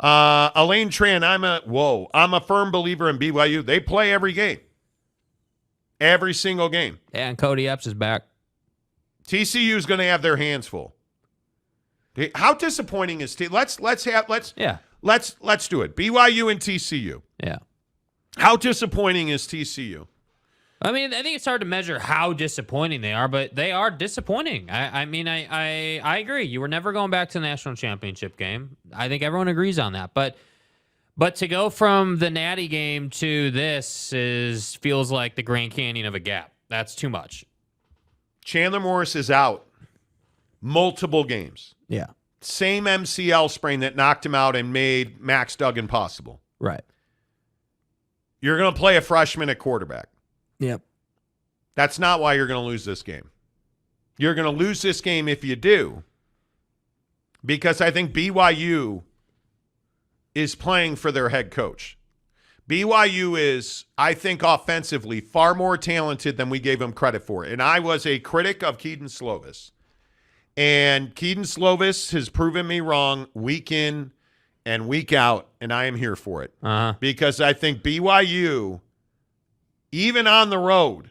Elaine Tran, I'm a firm believer in BYU. They play every game. Every single game. And Cody Epps is back. TCU is going to have their hands full. How disappointing is let's do it. BYU and TCU. Yeah. How disappointing is TCU? I mean, I think it's hard to measure how disappointing they are, but they are disappointing. I agree. You were never going back to the national championship game. I think everyone agrees on that. But to go from the Natty game to this feels like the Grand Canyon of a gap. That's too much. Chandler Morris is out multiple games. Yeah. Same MCL sprain that knocked him out and made Max Duggan possible. Right. You're going to play a freshman at quarterback. Yep. That's not why you're going to lose this game. You're going to lose this game if you do, because I think BYU is playing for their head coach. BYU is, I think, offensively far more talented than we gave them credit for. And I was a critic of Kedon Slovis. And Kedon Slovis has proven me wrong week in and week out, and I am here for it. Because I think BYU, even on the road,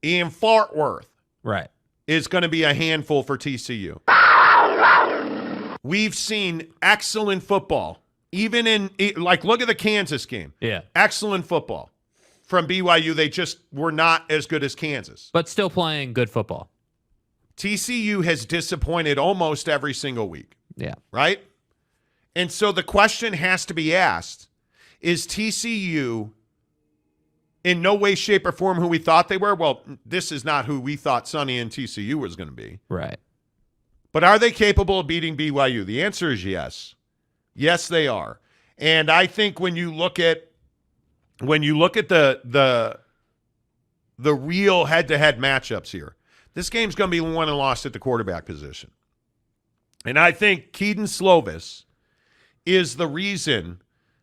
in Fort Worth, right, is going to be a handful for TCU. We've seen excellent football, even look at the Kansas game. Yeah. Excellent football from BYU. They just were not as good as Kansas. But still playing good football. TCU has disappointed almost every single week. Yeah. Right? And so the question has to be asked, is TCU in no way, shape, or form who we thought they were? Well, this is not who we thought Sonny and TCU was going to be. Right. But are they capable of beating BYU? The answer is yes. Yes, they are. And I think when you look at the real head-to-head matchups here, this game's going to be won and lost at the quarterback position. And I think Kedon Slovis is the reason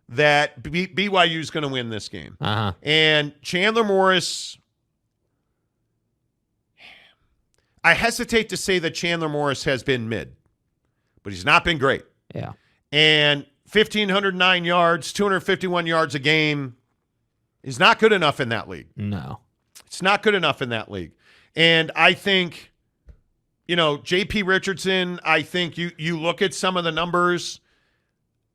that BYU is going to win this game. And Chandler Morris, I hesitate to say that Chandler Morris has been mid, but he's not been great. Yeah. And 1,509 yards, 251 yards a game is not good enough in that league. No. It's not good enough in that league. And I think, J.P. Richardson, I think you look at some of the numbers,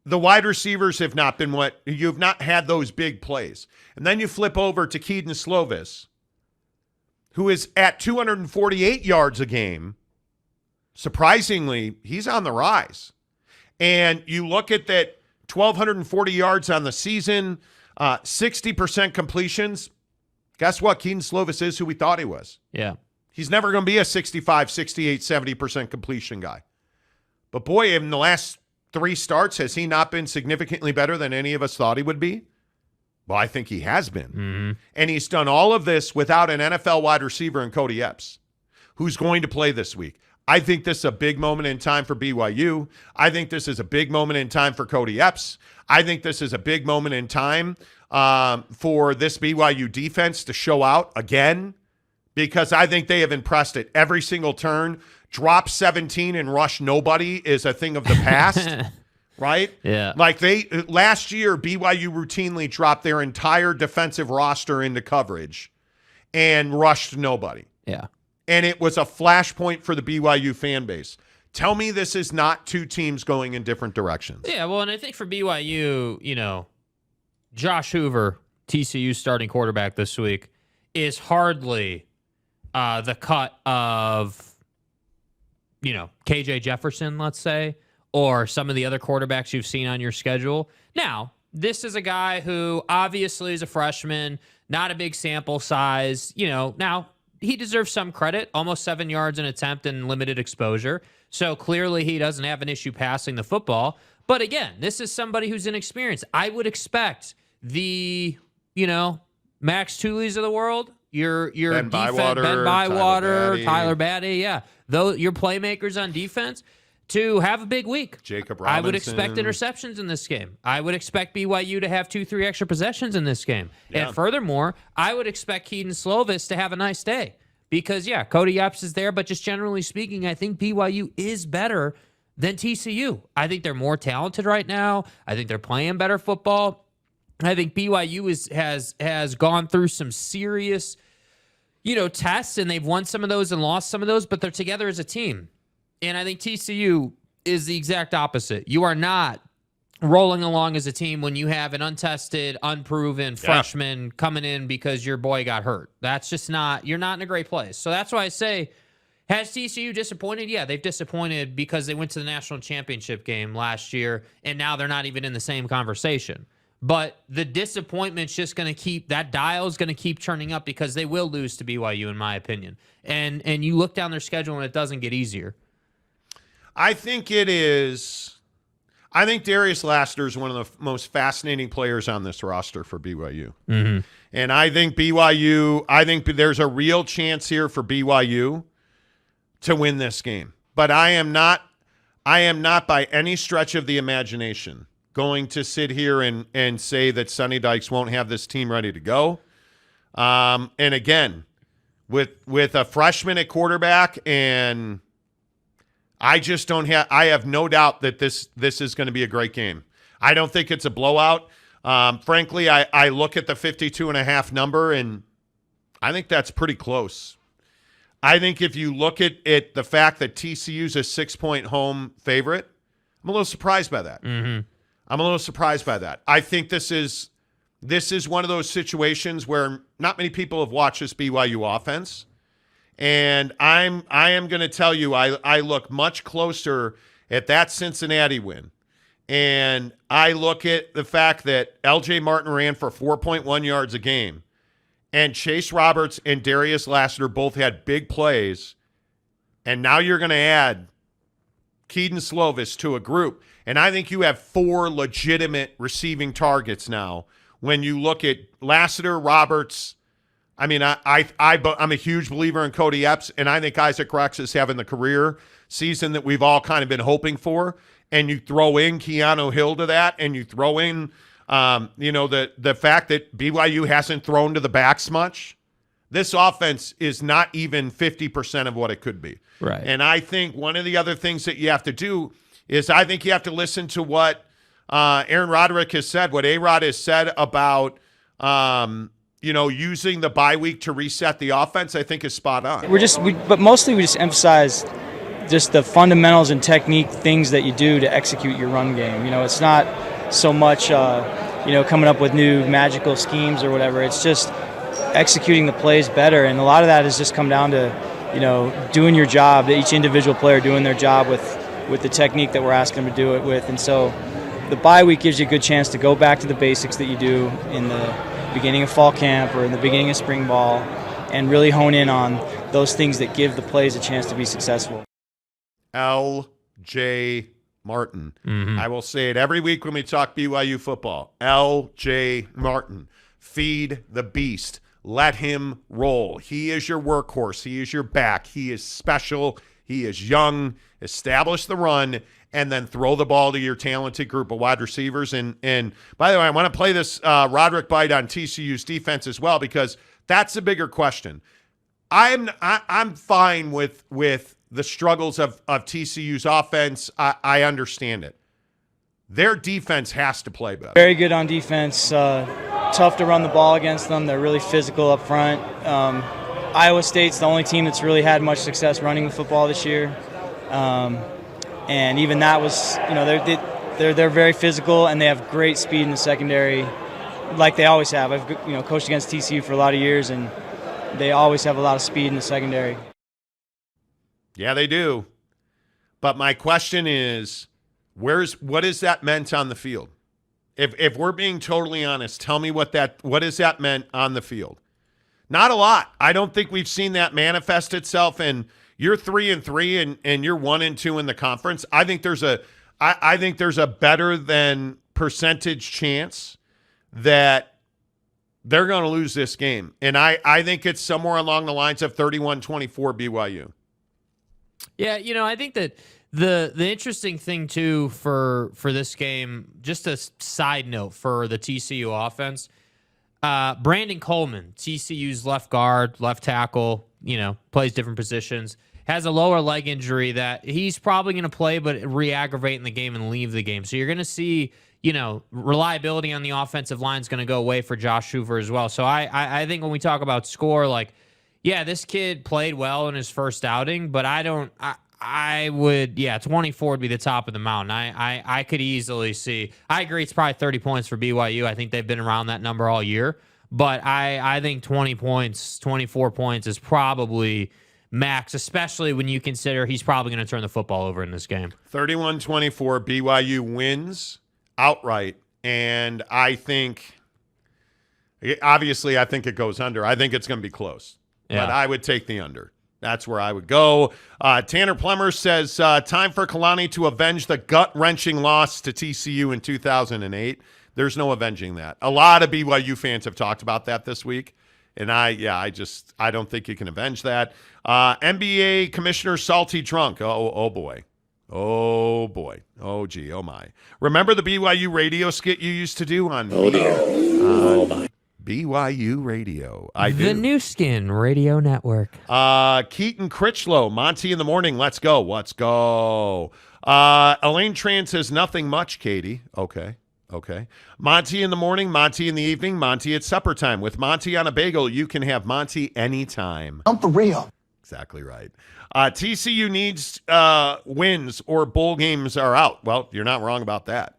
the wide receivers have not been you've not had those big plays. And then you flip over to Kedon Slovis, who is at 248 yards a game. Surprisingly, he's on the rise. And you look at that 1,240 yards on the season, 60% completions. Guess what? Kedon Slovis is who we thought he was. Yeah. He's never going to be a 65, 68, 70% completion guy. But boy, in the last 3 starts, has he not been significantly better than any of us thought he would be? Well, I think he has been. Mm-hmm. And he's done all of this without an NFL wide receiver in Cody Epps, who's going to play this week. I think this is a big moment in time for BYU. I think this is a big moment in time for Cody Epps. I think this is a big moment in time for this BYU defense to show out again, because I think they have impressed at every single turn. Drop 17 and rush nobody is a thing of the past, right? Yeah. Like last year, BYU routinely dropped their entire defensive roster into coverage and rushed nobody. Yeah. And it was a flashpoint for the BYU fan base. Tell me this is not two teams going in different directions. Yeah, well, and I think for BYU, Josh Hoover, TCU starting quarterback this week, is hardly the cut of, KJ Jefferson, let's say, or some of the other quarterbacks you've seen on your schedule. Now, this is a guy who obviously is a freshman, not a big sample size. Now he deserves some credit, almost 7 yards an attempt and limited exposure. So clearly he doesn't have an issue passing the football. But again, this is somebody who's inexperienced. I would expect the, Max Tooley's of the world, your Ben defense, Bywater, Ben Bywater, Tyler Batty, yeah. Your playmakers on defense to have a big week. Jacob Robinson. I would expect interceptions in this game. I would expect BYU to have 2-3 extra possessions in this game. Yeah. And furthermore, I would expect Kedon Slovis to have a nice day. Because, Cody Epps is there, but just generally speaking, I think BYU is better than TCU. I think they're more talented right now. I think they're playing better football. I think BYU has gone through some serious, tests, and they've won some of those and lost some of those, but they're together as a team. And I think TCU is the exact opposite. You are not rolling along as a team when you have an untested, unproven freshman coming in because your boy got hurt. That's just not, you're not in a great place. So that's why I say, has TCU disappointed? Yeah, they've disappointed because they went to the national championship game last year, and now they're not even in the same conversation. But the disappointment's just going to keep, that dial's going to keep turning up because they will lose to BYU, in my opinion. And you look down their schedule and it doesn't get easier. I think it is. I think Darius Lassiter is one of the most fascinating players on this roster for BYU. Mm-hmm. And I think there's a real chance here for BYU to win this game. But I am not by any stretch of the imagination going to sit here and say that Sonny Dykes won't have this team ready to go. And again, with a freshman at quarterback, and I have no doubt that this is going to be a great game. I don't think it's a blowout. Frankly, I look at the 52.5 number, and I think that's pretty close. I think if you look at the fact that TCU's a 6-point home favorite, I'm a little surprised by that. Mm-hmm. I'm a little surprised by that. I think this is one of those situations where not many people have watched this BYU offense. And I am going to tell you, I look much closer at that Cincinnati win. And I look at the fact that LJ Martin ran for 4.1 yards a game. And Chase Roberts and Darius Lassiter both had big plays. And now you're going to add Keaton Slovis to a group. And I think you have 4 legitimate receiving targets now. When you look at Lassiter, Roberts, I mean, I'm a huge believer in Cody Epps, and I think Isaac Rex is having the career season that we've all kind of been hoping for. And you throw in Keanu Hill to that, and you throw in, the fact that BYU hasn't thrown to the backs much. This offense is not even 50% of what it could be. Right. And I think one of the other things that you have to do is I think you have to listen to what Aaron Roderick has said, what A-Rod has said about using the bye week to reset the offense. I think is spot on. But mostly we just emphasize just the fundamentals and technique things that you do to execute your run game. It's not so much coming up with new magical schemes or whatever. It's just executing the plays better, and a lot of that has just come down to doing your job, each individual player doing their job with the technique that we're asking them to do it with. And so the bye week gives you a good chance to go back to the basics that you do in the beginning of fall camp or in the beginning of spring ball and really hone in on those things that give the plays a chance to be successful. L.J. Martin. Mm-hmm. I will say it every week when we talk BYU football. L.J. Martin. Feed the beast. Let him roll. He is your workhorse. He is your back. He is special. He is young. Establish the run, and then throw the ball to your talented group of wide receivers. And by the way, I want to play this Roderick bite on TCU's defense as well, because that's a bigger question. I'm fine with the struggles of TCU's offense. I understand it. Their defense has to play better. Very good on defense. Tough to run the ball against them. They're really physical up front. Iowa State's the only team that's really had much success running the football this year. And even that was, they're very physical, and they have great speed in the secondary, like they always have. I've coached against TCU for a lot of years, and they always have a lot of speed in the secondary. Yeah, they do. But my question is, what is that meant on the field? If we're being totally honest, tell me what is that meant on the field? Not a lot. I don't think we've seen that manifest itself. And you're 3-3 and you're 1-2 in the conference. I think there's a better than percentage chance that they're going to lose this game. And I think it's somewhere along the lines of 31-24 BYU. Yeah, I think that the interesting thing too for this game, just a side note for the TCU offense, Brandon Coleman, TCU's left guard, left tackle, plays different positions. has a lower leg injury that he's probably going to play, but re-aggravate in the game and leave the game. So you're going to see, reliability on the offensive line is going to go away for Josh Hoover as well. So I think when we talk about score, like, yeah, this kid played well in his first outing, but I would, 24 would be the top of the mountain. I could easily see. I agree it's probably 30 points for BYU. I think they've been around that number all year. But I think 20 points, 24 points is probably max, especially when you consider he's probably going to turn the football over in this game. 31-24, BYU wins outright. And I think, obviously, I think it goes under. I think it's going to be close. Yeah. But I would take the under. That's where I would go. Tanner Plummer says, time for Kalani to avenge the gut-wrenching loss to TCU in 2008. There's no avenging that. A lot of BYU fans have talked about that this week. And I don't think you can avenge that. NBA Commissioner Salty Drunk. Oh boy. Oh, boy. Oh, gee. Oh, my. Remember the BYU radio skit you used to do on BYU Radio? I do. The New Skin Radio Network. Keaton Critchlow, Monty in the morning. Let's go. Let's go. Elaine Tran says nothing much, Katie. Okay. Monty in the morning, Monty in the evening, Monty at supper time. With Monty on a bagel, you can have Monty anytime. I'm for real. Exactly right. TCU needs wins or bowl games are out. Well, you're not wrong about that.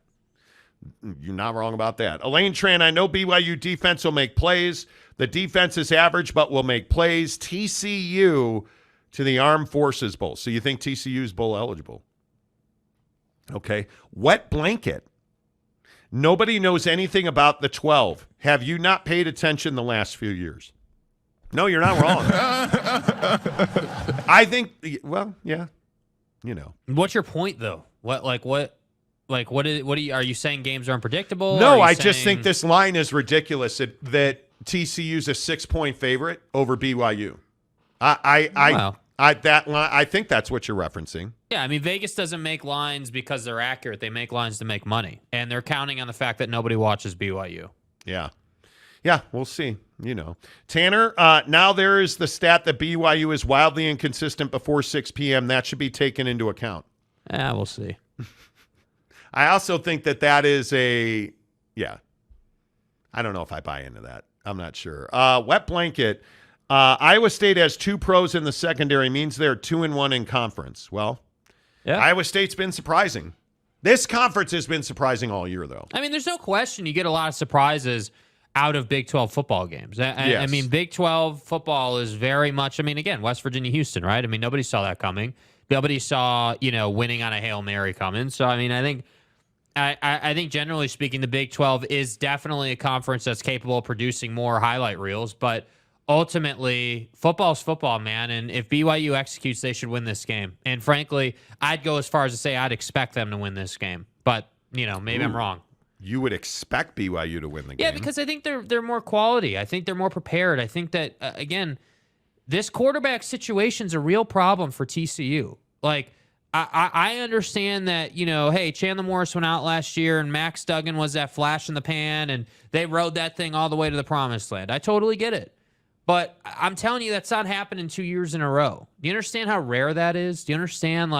Elaine Tran, I know BYU defense will make plays. The defense is average, but will make plays. TCU to the Armed Forces Bowl. So you think TCU is bowl eligible? Okay. Wet blanket. Nobody knows anything about the 12. Have you not paid attention the last few years? No, you're not wrong. I think, well, yeah, What's your point, though? What are you saying games are unpredictable? No, I just think this line is ridiculous that TCU's a 6-point favorite over BYU. I think that's what you're referencing. Yeah, I mean, Vegas doesn't make lines because they're accurate. They make lines to make money, and they're counting on the fact that nobody watches BYU. Yeah, we'll see. Tanner, now there is the stat that BYU is wildly inconsistent before 6 p.m. That should be taken into account. Yeah, we'll see. I also think that is I don't know if I buy into that. I'm not sure. Wet blanket. Iowa State has 2 pros in the secondary, means they're 2-1 in conference. Well, yeah. Iowa State's been surprising. This conference has been surprising all year, though. I mean, there's no question you get a lot of surprises out of Big 12 football games. I mean, Big 12 football is very much, again, West Virginia, Houston, right? I mean, nobody saw that coming. Nobody saw, winning on a Hail Mary coming. So, I mean, I think generally speaking, the Big 12 is definitely a conference that's capable of producing more highlight reels, but ultimately, football's football, man. And if BYU executes, they should win this game. And frankly, I'd go as far as to say I'd expect them to win this game. But, maybe I'm wrong. You would expect BYU to win the game. Yeah, because I think they're more quality. I think they're more prepared. I think that, again, this quarterback situation's a real problem for TCU. Like, I understand that, hey, Chandler Morris went out last year and Max Duggan was that flash in the pan and they rode that thing all the way to the promised land. I totally get it. But I'm telling you, that's not happening 2 years in a row. Do you understand how rare that is? Do you understand,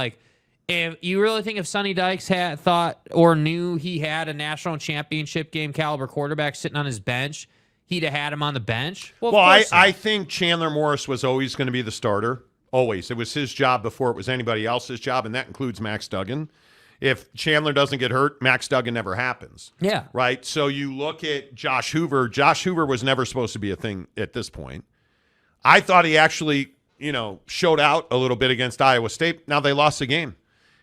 if you really think if Sonny Dykes had thought or knew he had a national championship game caliber quarterback sitting on his bench, he'd have had him on the bench? Well, I think Chandler Morris was always going to be the starter. Always. It was his job before it was anybody else's job, and that includes Max Duggan. If Chandler doesn't get hurt, Max Duggan never happens. Yeah. Right? So you look at Josh Hoover. Josh Hoover was never supposed to be a thing at this point. I thought he actually, showed out a little bit against Iowa State. Now they lost the game.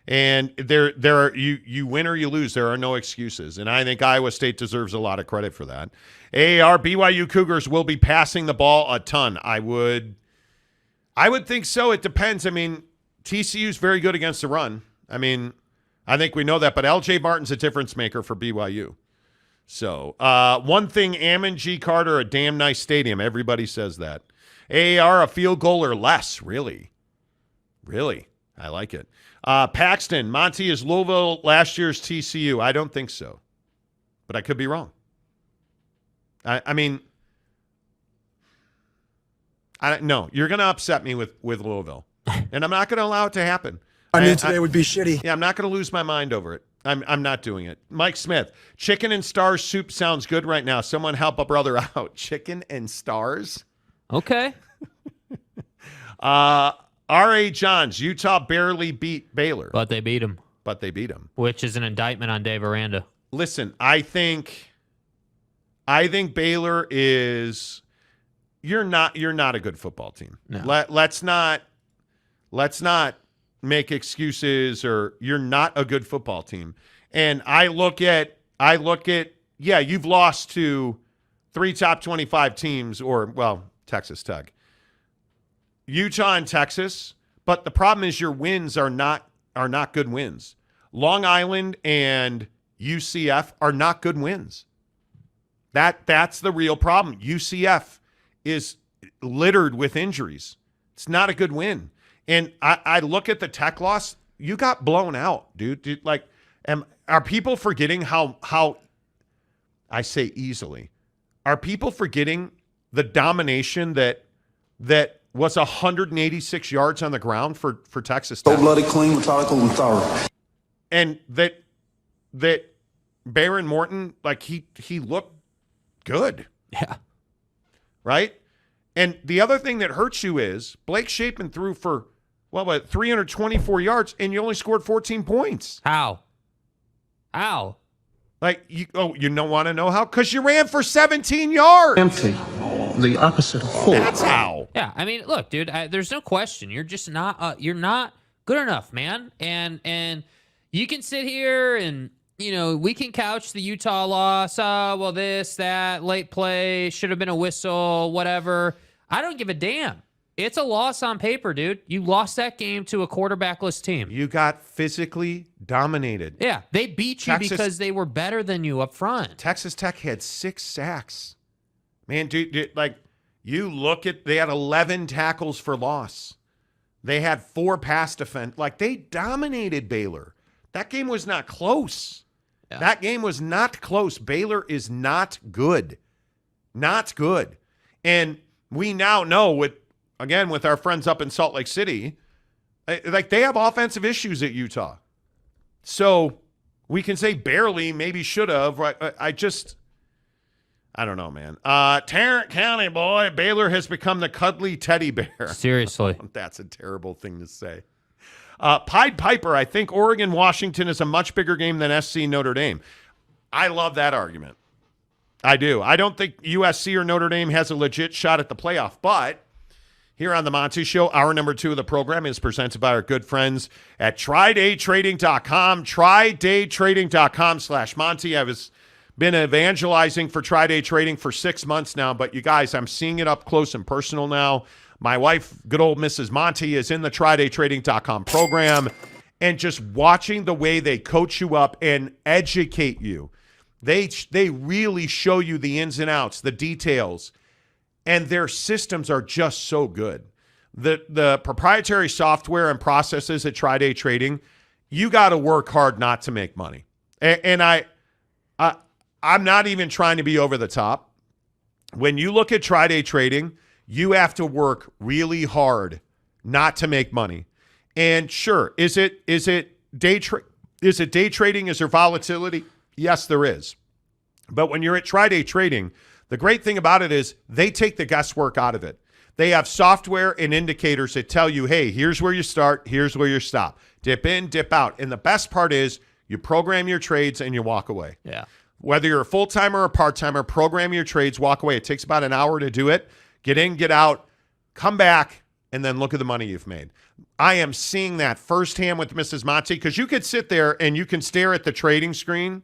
And there are you win or you lose. There are no excuses. And I think Iowa State deserves a lot of credit for that. AAR, BYU Cougars will be passing the ball a ton. I would think so. It depends. I mean, TCU's very good against the run. I mean, I think we know that, but LJ Martin's a difference maker for BYU. So, one thing, Ammon G. Carter, a damn nice stadium. Everybody says that. AAR, a field goal or less. Really? I like it. Paxton, Monty, is Louisville last year's TCU? I don't think so, but I could be wrong. No, you're going to upset me with Louisville. and I'm not going to allow it to happen. I knew today would be shitty. Yeah, I'm not going to lose my mind over it. I'm not doing it. Mike Smith, chicken and stars soup sounds good right now. Someone help a brother out. Chicken and stars? Okay. R.A. Johns, Utah barely beat Baylor. But they beat him. Which is an indictment on Dave Aranda. Listen, I think Baylor is you're not a good football team. No. Let's not make excuses, or you're not a good football team. And I look at yeah, you've lost to 3 top 25 teams, or well, Texas Tech, Utah and Texas, but the problem is your wins are not good wins. Long Island and UCF are not good wins. That's the real problem. UCF is littered with injuries. It's not a good win. And I look at the Tech loss. You got blown out, dude. Like, are people forgetting how I say easily? Are people forgetting the domination that was 186 yards on the ground for Texas Tech? Bloody clean, methodical, and thorough. And that Baron Morton, like he looked good. Yeah. Right? And the other thing that hurts you is Blake Shapen threw for 324 yards, and you only scored 14 points. How? Like, you don't want to know how? Because you ran for 17 yards. Empty. The opposite of full. That's how. Yeah, I mean, look, dude, there's no question. You're just not you're not good enough, man. And you can sit here and, we can couch the Utah loss. Well, this, that, late play, should have been a whistle, whatever. I don't give a damn. It's a loss on paper, dude. You lost that game to a quarterbackless team. You got physically dominated. Yeah, they beat you Texas- because they were better than you up front. Texas Tech had 6 sacks. Man, dude, like, you look at, they had 11 tackles for loss. They had 4 pass defense. Like, they dominated Baylor. That game was not close. Yeah. That game was not close. Baylor is not good. Not good. And we now know with our friends up in Salt Lake City, like, they have offensive issues at Utah. So we can say barely, maybe should have. Right? I don't know, man. Tarrant County, boy, Baylor has become the cuddly teddy bear. Seriously. That's a terrible thing to say. Pied Piper, I think Oregon-Washington is a much bigger game than SC Notre Dame. I love that argument. I do. I don't think USC or Notre Dame has a legit shot at the playoff, but here on the Monty Show, hour number 2 of the program is presented by our good friends at TryDayTrading.com. TryDayTrading.com/Monty. I was been evangelizing for Tri-Day Trading for 6 months now, but you guys, I'm seeing it up close and personal now. My wife, good old Mrs. Monty, is in the TryDayTrading.com program, and just watching the way they coach you up and educate you. They really show you the ins and outs, the details, and their systems are just so good. The proprietary software and processes at Tri-Day Trading, you got to work hard not to make money. And I'm not even trying to be over the top. When you look at Tri-Day Trading, you have to work really hard not to make money. And sure, is it day trading? Is there volatility? Yes, there is. But when you're at Tri-Day Trading, the great thing about it is they take the guesswork out of it. They have software and indicators that tell you, hey, here's where you start, here's where you stop. Dip in, dip out. And the best part is you program your trades and you walk away. Yeah. Whether you're a full-timer or a part-timer, program your trades, walk away. It takes about an hour to do it. Get in, get out, come back, and then look at the money you've made. I am seeing that firsthand with Mrs. Monty, because you could sit there and you can stare at the trading screen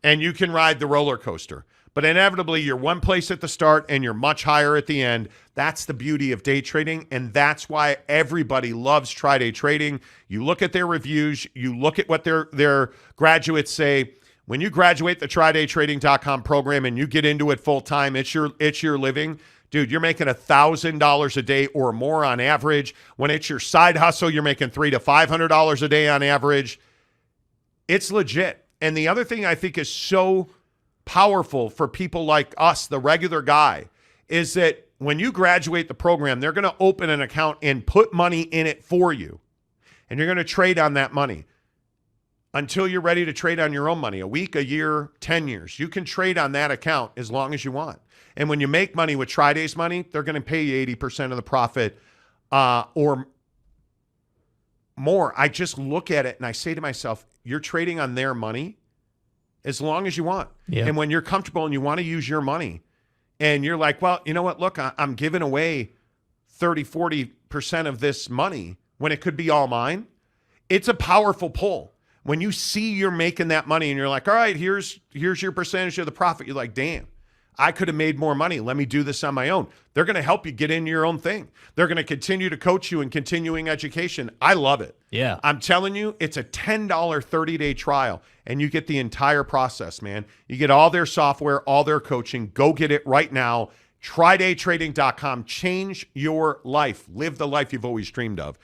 and you can ride the roller coaster. But inevitably, you're one place at the start and you're much higher at the end. That's the beauty of day trading, and that's why everybody loves Tri-Day Trading. You look at their reviews, you look at what their graduates say. When you graduate the TryDayTrading.com program and you get into it full time, it's your living. Dude, you're making $1,000 a day or more on average. When it's your side hustle, you're making $300 to $500 a day on average. It's legit. And the other thing I think is so powerful for people like us, the regular guy, is that when you graduate the program, they're going to open an account and put money in it for you. And you're going to trade on that money until you're ready to trade on your own money. A week, a year, 10 years. You can trade on that account as long as you want. And when you make money with TriDays money, they're going to pay you 80% of the profit or more. I just look at it and I say to myself, you're trading on their money as long as you want. Yeah. And when you're comfortable and you want to use your money and you're like, well, you know what? Look, I'm giving away 30, 40% of this money when it could be all mine. It's a powerful pull. When you see you're making that money and you're like, all right, here's your percentage of the profit. You're like, damn, I could have made more money. Let me do this on my own. They're going to help you get into your own thing. They're going to continue to coach you in continuing education. I love it. Yeah. I'm telling you, it's a $10 30-day trial, and you get the entire process, man. You get all their software, all their coaching. Go get it right now. TryDayTrading.com. Change your life. Live the life you've always dreamed of.